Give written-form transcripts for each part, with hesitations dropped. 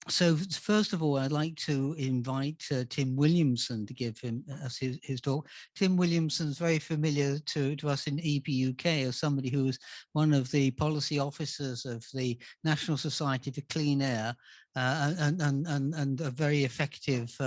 So first of all, I'd like to invite Tim Williamson to give us his talk. Tim Williamson's very familiar to us in EP UK as somebody who was one of the policy officers of the National Society for Clean Air, and a very effective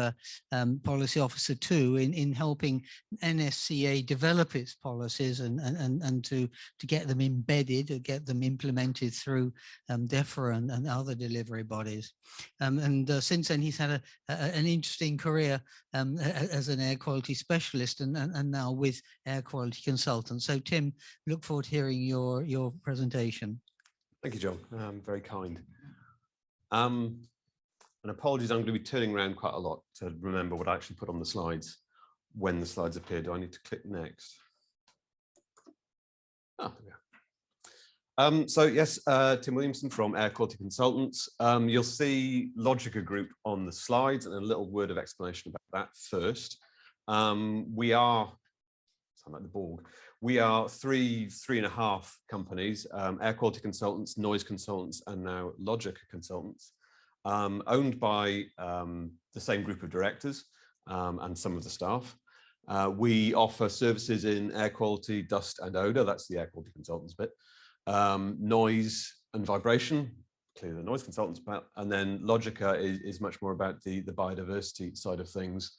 policy officer too in helping NSCA develop its policies and to get them embedded or get them implemented through DEFRA and other delivery bodies. Since then, he's had an interesting career as an air quality specialist and now with air quality consultants. So, Tim, look forward to hearing your presentation. Thank you, John. Very kind. And apologies, I'm going to be turning around quite a lot to remember what I actually put on the slides when the slides appear. Do I need to click next? Oh, yeah. So yes, Tim Williamson from Air Quality Consultants. You'll see Logica Group on the slides and a little word of explanation about that first. We are, sound like the Borg, we are three and a half companies, Air Quality Consultants, Noise Consultants, and now Logica Consultants, owned by the same group of directors and some of the staff. We offer services in air quality, dust and odor, that's the Air Quality Consultants bit, noise and vibration, clearly the noise consultants about, and then Logica is much more about the biodiversity side of things.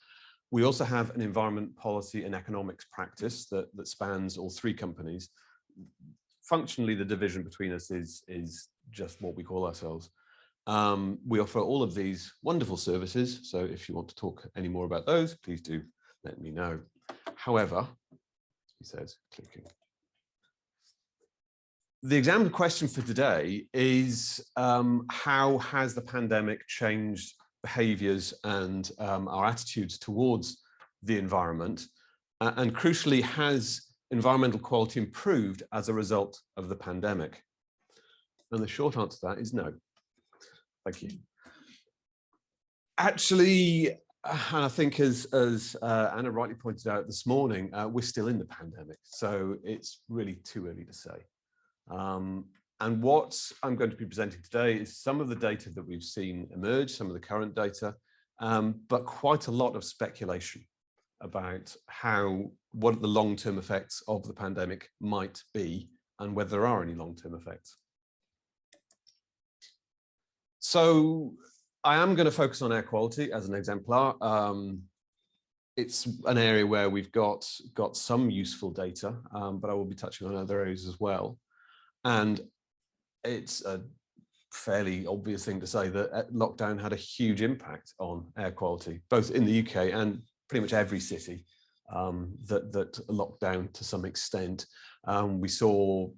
We also have an environment policy and economics practice that spans all three companies. Functionally, the division between us is just what we call ourselves. We offer all of these wonderful services, so if you want to talk any more about those, please do let me know. However, he says, clicking. The exam question for today is how has the pandemic changed behaviours and our attitudes towards the environment? And crucially, has environmental quality improved as a result of the pandemic? And the short answer to that is no. Thank you. Actually, and I think as Anna rightly pointed out this morning, we're still in the pandemic, so it's really too early to say. And what I'm going to be presenting today is some of the data that we've seen emerge, some of the current data, but quite a lot of speculation about what the long-term effects of the pandemic might be and whether there are any long-term effects. So I am going to focus on air quality as an exemplar. It's an area where we've got some useful data, but I will be touching on other areas as well. And it's a fairly obvious thing to say that lockdown had a huge impact on air quality, both in the UK and pretty much every city that locked down to some extent. We saw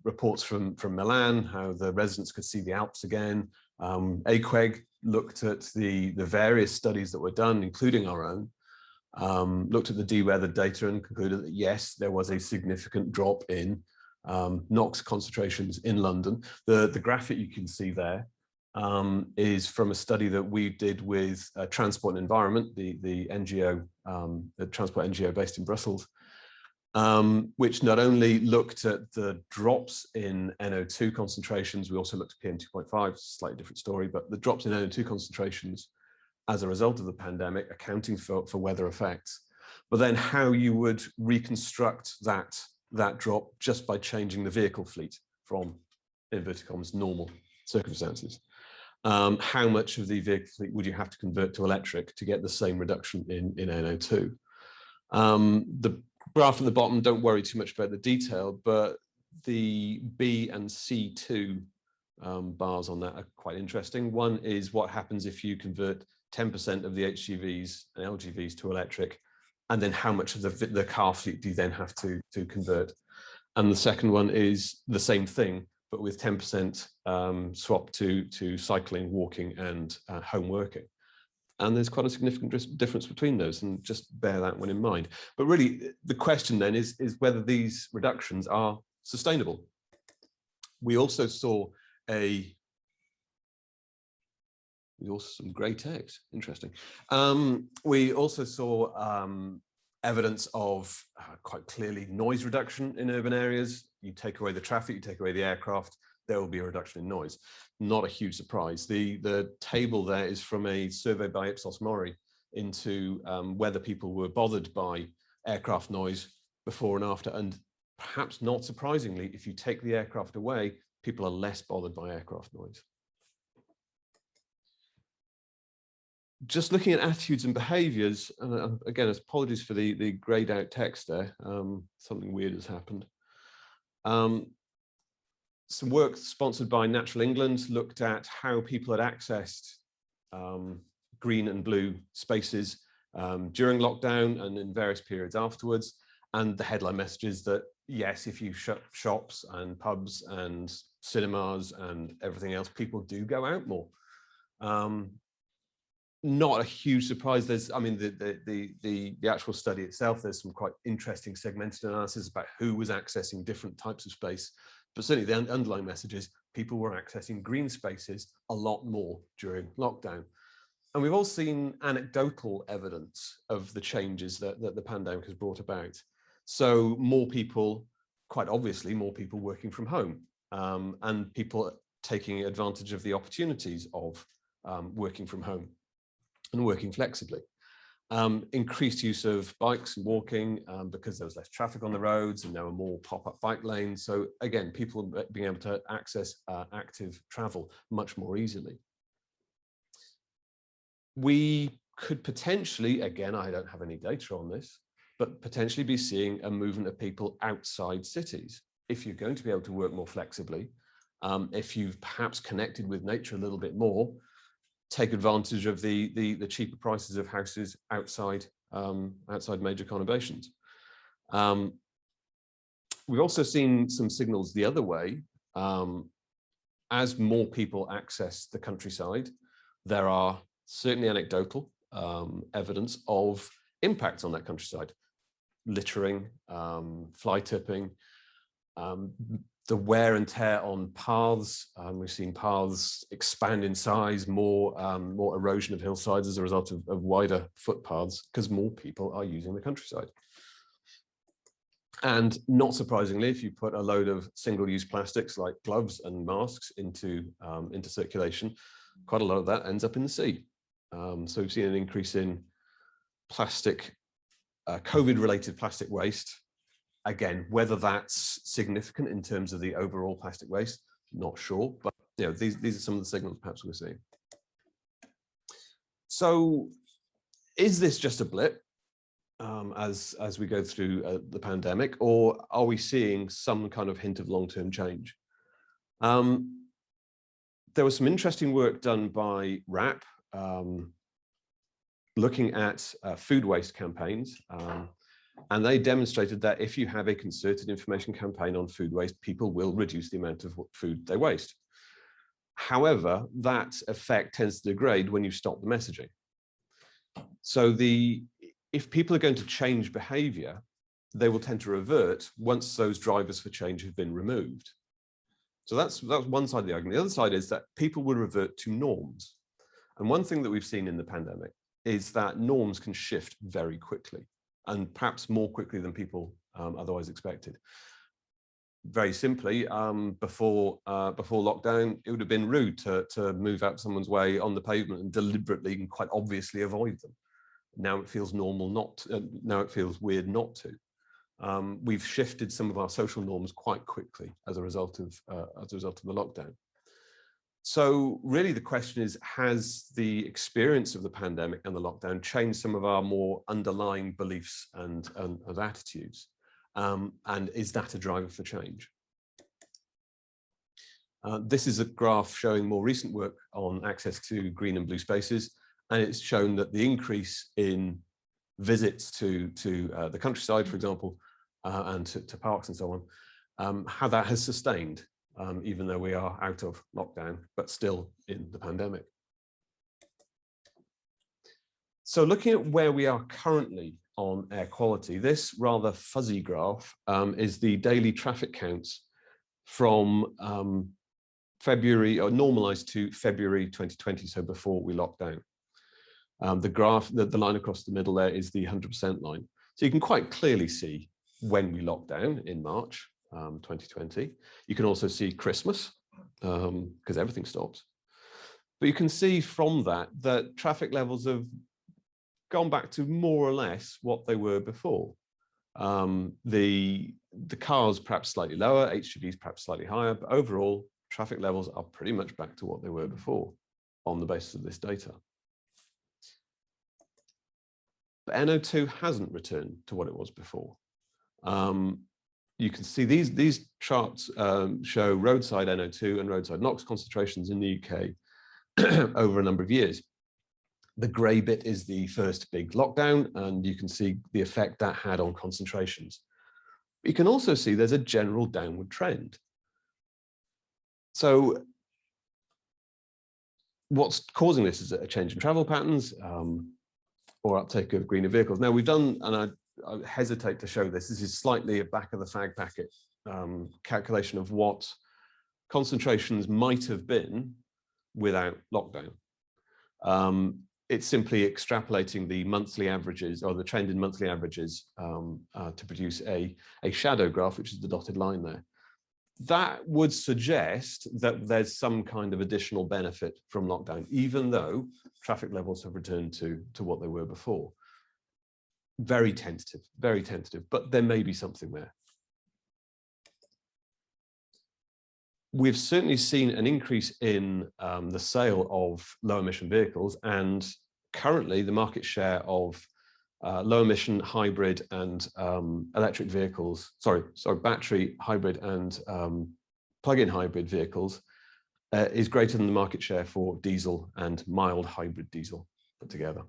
reports from Milan, how the residents could see the Alps again. AQUEG looked at the various studies that were done, including our own, looked at the de-weather data and concluded that yes, there was a significant drop in NOx concentrations in London. The graphic you can see there is from a study that we did with Transport and Environment, the NGO, the transport NGO based in Brussels, which not only looked at the drops in NO2 concentrations, we also looked at PM2.5, slightly different story, but the drops in NO2 concentrations as a result of the pandemic, accounting for weather effects, but then how you would reconstruct that drop just by changing the vehicle fleet from, inverted commas, normal circumstances. How much of the vehicle fleet would you have to convert to electric to get the same reduction in NO2? The graph at the bottom, don't worry too much about the detail, but the B and C2 bars on that are quite interesting. One is what happens if you convert 10% of the HGVs and LGVs to electric, and then how much of the car fleet do you then have to convert? And the second one is the same thing, but with 10% swap to cycling, walking, and home working. And there's quite a significant difference between those, and just bear that one in mind. But really, the question then is whether these reductions are sustainable. We also saw some grey text, interesting. We also saw evidence of quite clearly noise reduction in urban areas. You take away the traffic, you take away the aircraft, there will be a reduction in noise. Not a huge surprise. The table there is from a survey by Ipsos Mori into whether people were bothered by aircraft noise before and after. And perhaps not surprisingly, if you take the aircraft away, people are less bothered by aircraft noise. Just looking at attitudes and behaviors, and again, apologies for the grayed out text there, something weird has happened. Some work sponsored by Natural England looked at how people had accessed green and blue spaces during lockdown and in various periods afterwards. And the headline message is that, yes, if you shut shops and pubs and cinemas and everything else, people do go out more. Not a huge surprise. There's, I mean, the actual study itself, there's some quite interesting segmented analysis about who was accessing different types of space. But certainly the underlying message is people were accessing green spaces a lot more during lockdown. And we've all seen anecdotal evidence of the changes that the pandemic has brought about. So more people, quite obviously, more people working from home, and people taking advantage of the opportunities of working from home and working flexibly. Increased use of bikes and walking because there was less traffic on the roads and there were more pop-up bike lanes. So again, people being able to access active travel much more easily. We could potentially, again, I don't have any data on this, but potentially be seeing a movement of people outside cities. If you're going to be able to work more flexibly, if you've perhaps connected with nature a little bit more, take advantage of the cheaper prices of houses outside outside major conurbations. We've also seen some signals the other way. As more people access the countryside, there are certainly anecdotal evidence of impacts on that countryside. Littering, fly tipping, the wear and tear on paths. We've seen paths expand in size, more erosion of hillsides as a result of wider footpaths because more people are using the countryside. And not surprisingly, if you put a load of single-use plastics like gloves and masks into circulation, quite a lot of that ends up in the sea. So we've seen an increase in plastic, COVID-related plastic waste. Again, whether that's significant in terms of the overall plastic waste, not sure, but you know, these are some of the signals perhaps we're seeing. So is this just a blip as we go through the pandemic, or are we seeing some kind of hint of long-term change? There was some interesting work done by RAP looking at food waste campaigns. And they demonstrated that if you have a concerted information campaign on food waste, people will reduce the amount of food they waste. However, that effect tends to degrade when you stop the messaging. So if people are going to change behavior, they will tend to revert once those drivers for change have been removed. So that's one side of the argument. The other side is that people will revert to norms. And one thing that we've seen in the pandemic is that norms can shift very quickly, and perhaps more quickly than people otherwise expected. Very simply, before lockdown, it would have been rude to move out someone's way on the pavement and deliberately and quite obviously avoid them. Now it feels normal not. Now it feels weird not to. We've shifted some of our social norms quite quickly as a result of the lockdown. So really the question is, has the experience of the pandemic and the lockdown changed some of our more underlying beliefs and attitudes? And is that a driver for change? This is a graph showing more recent work on access to green and blue spaces. And it's shown that the increase in visits to the countryside, for example, and to parks and so on, how that has sustained. Even though we are out of lockdown, but still in the pandemic. So looking at where we are currently on air quality, this rather fuzzy graph is the daily traffic counts from February, or normalized to February 2020, so before we locked down. The graph, the line across the middle there is the 100% line. So you can quite clearly see when we locked down in March 2020. You can also see Christmas because everything stops. But you can see from that traffic levels have gone back to more or less what they were before. The cars perhaps slightly lower, HGVs perhaps slightly higher, but overall traffic levels are pretty much back to what they were before on the basis of this data. But NO2 hasn't returned to what it was before. You can see these charts show roadside NO2 and roadside NOx concentrations in the UK over a number of years. The grey bit is the first big lockdown, and you can see the effect that had on concentrations. You can also see there's a general downward trend. So what's causing this is a change in travel patterns or uptake of greener vehicles. Now we've done, and I hesitate to show this, this is slightly a back of the fag packet calculation of what concentrations might have been without lockdown. It's simply extrapolating the monthly averages or the trend in monthly averages to produce a shadow graph, which is the dotted line there. That would suggest that there's some kind of additional benefit from lockdown, even though traffic levels have returned to what they were before. Very tentative, but there may be something there. We've certainly seen an increase in the sale of low emission vehicles, and currently the market share of low emission hybrid and electric vehicles, battery hybrid and plug-in hybrid vehicles is greater than the market share for diesel and mild hybrid diesel put together.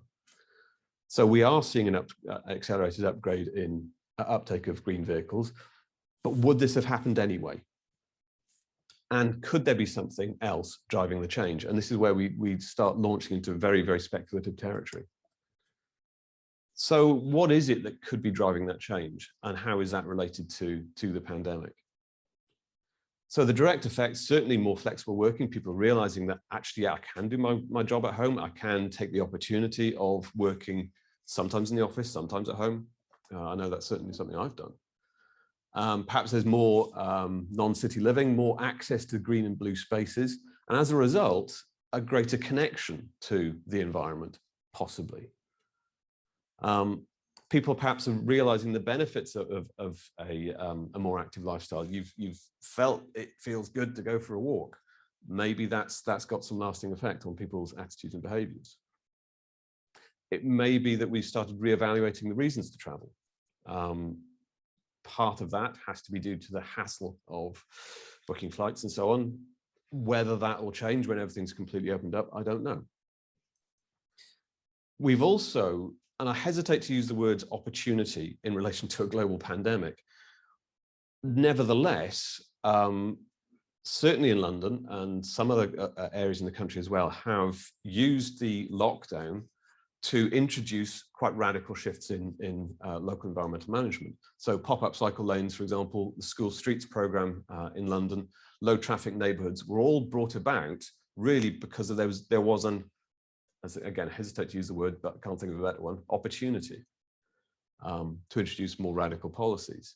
So we are seeing an accelerated upgrade in uptake of green vehicles, but would this have happened anyway? And could there be something else driving the change? And this is where we start launching into very, very speculative territory. So what is it that could be driving that change? And how is that related to the pandemic? So the direct effects, certainly more flexible working, people realizing that actually, yeah, I can do my job at home. I can take the opportunity of working sometimes in the office, sometimes at home. I know that's certainly something I've done. Perhaps there's more non-city living, more access to green and blue spaces, and as a result, a greater connection to the environment, possibly. People perhaps are realizing the benefits of a more active lifestyle. You've felt it feels good to go for a walk. Maybe that's got some lasting effect on people's attitudes and behaviors. It may be that we've started reevaluating the reasons to travel. Part of that has to be due to the hassle of booking flights and so on. Whether that will change when everything's completely opened up, I don't know. We've also, and I hesitate to use the words opportunity in relation to a global pandemic. Nevertheless, certainly in London and some other areas in the country as well, have used the lockdown to introduce quite radical shifts in local environmental management. So pop-up cycle lanes, for example, the school streets program in London, low traffic neighborhoods were all brought about really because there was an, again, I hesitate to use the word, but I can't think of a better one, opportunity to introduce more radical policies.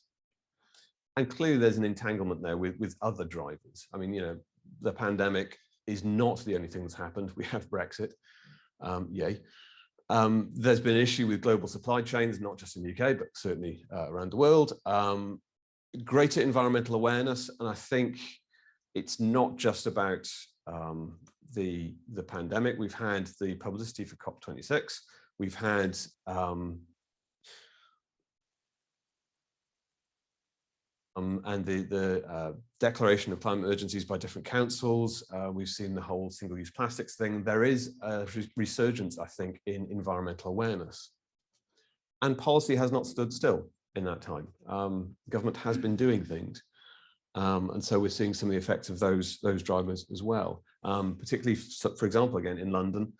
And clearly there's an entanglement there with other drivers. I mean, you know, the pandemic is not the only thing that's happened. We have Brexit, yay. There's been an issue with global supply chains, not just in the UK, but certainly around the world. Greater environmental awareness, and I think it's not just about the pandemic. We've had the publicity for COP26. We've had and the declaration of climate emergencies by different councils. We've seen the whole single-use plastics thing. There is a resurgence, I think, in environmental awareness. And policy has not stood still in that time. Government has been doing things. And so we're seeing some of the effects of those drivers as well. Particularly, for example, again, in London,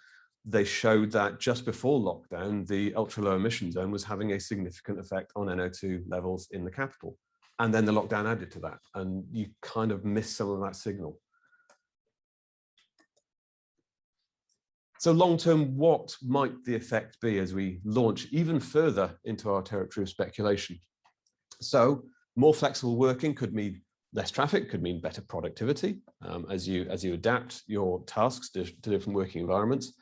they showed that just before lockdown, the ultra low emission zone was having a significant effect on NO2 levels in the capital. And then the lockdown added to that, and you kind of miss some of that signal. So long-term, what might the effect be as we launch even further into our territory of speculation? So more flexible working could mean Less traffic could mean better productivity as you adapt your tasks to different working environments,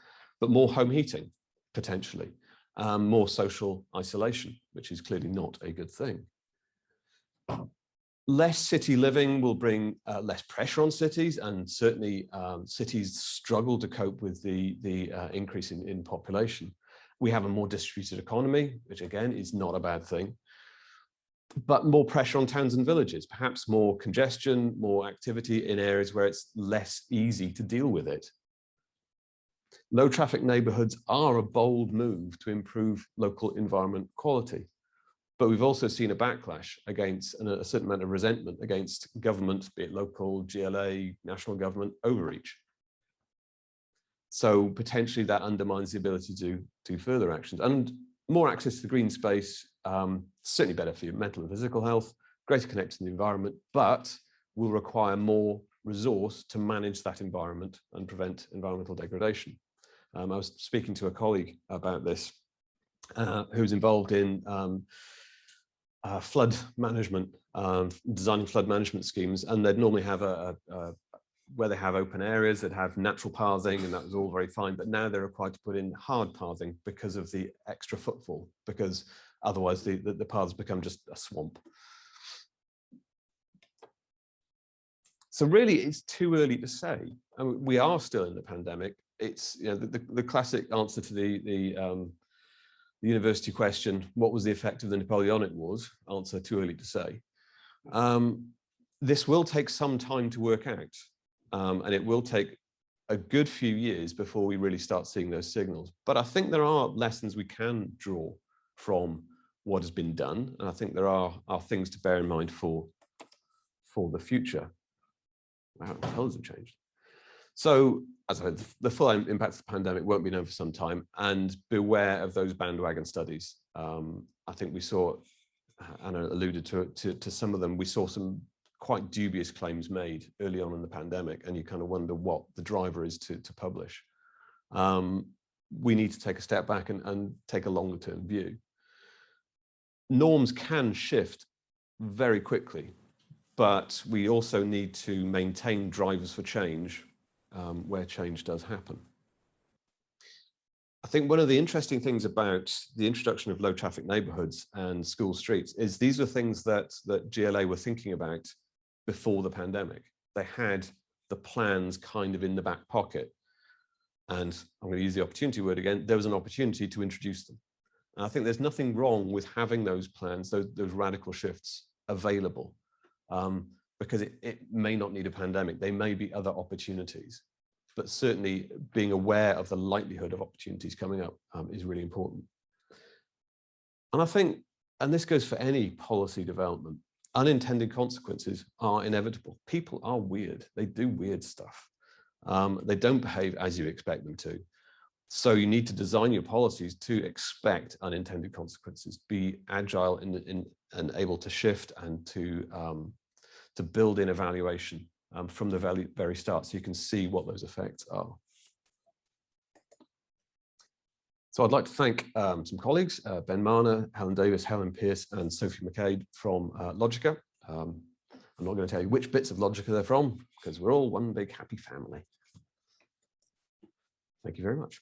but more home heating, potentially, more social isolation, which is clearly not a good thing. Less city living will bring less pressure on cities, and certainly cities struggle to cope with the increase in population. We have a more distributed economy, which again is not a bad thing, but more pressure on towns and villages, perhaps more congestion, more activity in areas where it's less easy to deal with it. Low traffic neighborhoods are a bold move to improve local environment quality. But we've also seen a backlash against, and a certain amount of resentment against government, be it local, GLA, national government overreach. So potentially that undermines the ability to do further actions. And more access to green space, certainly better for your mental and physical health, greater connection to the environment, but will require more resource to manage that environment and prevent environmental degradation. I was speaking to a colleague about this, who's involved in flood management, designing flood management schemes, and they'd normally have where they have open areas that have natural pathing, and that was all very fine, but now they're required to put in hard pathing because of the extra footfall, because otherwise the paths become just a swamp. So really it's too early to say. I mean, we are still in the pandemic. It's, you know, the classic answer to the university question, what was the effect of the Napoleonic Wars? Answer, too early to say. This will take some time to work out, and it will take a good few years before we really start seeing those signals. But I think there are lessons we can draw from what has been done, and I think there are things to bear in mind for the future. Wow, the colours have changed. So, as I said, the full impact of the pandemic won't be known for some time, and beware of those bandwagon studies. I think we saw, Anna alluded to some of them, we saw some quite dubious claims made early on in the pandemic, and you kind of wonder what the driver is to publish. We need to take a step back and take a longer term view. Norms can shift very quickly, but we also need to maintain drivers for change where change does happen. I think one of the interesting things about the introduction of low traffic neighborhoods and school streets is these are things that GLA were thinking about before the pandemic. They had the plans kind of in the back pocket. And I'm going to use the opportunity word again, there was an opportunity to introduce them. And I think there's nothing wrong with having those plans, those radical shifts available. Because it may not need a pandemic, they may be other opportunities, but certainly being aware of the likelihood of opportunities coming up is really important. And I think, and this goes for any policy development, unintended consequences are inevitable. People are weird, they do weird stuff. They don't behave as you expect them to. So you need to design your policies to expect unintended consequences, be agile and able to shift and to build in evaluation from the very start, so you can see what those effects are. So I'd like to thank some colleagues, Ben Marner, Helen Davis, Helen Pearce, and Sophie McCabe from Logica. I'm not going to tell you which bits of Logica they're from, because we're all one big happy family. Thank you very much.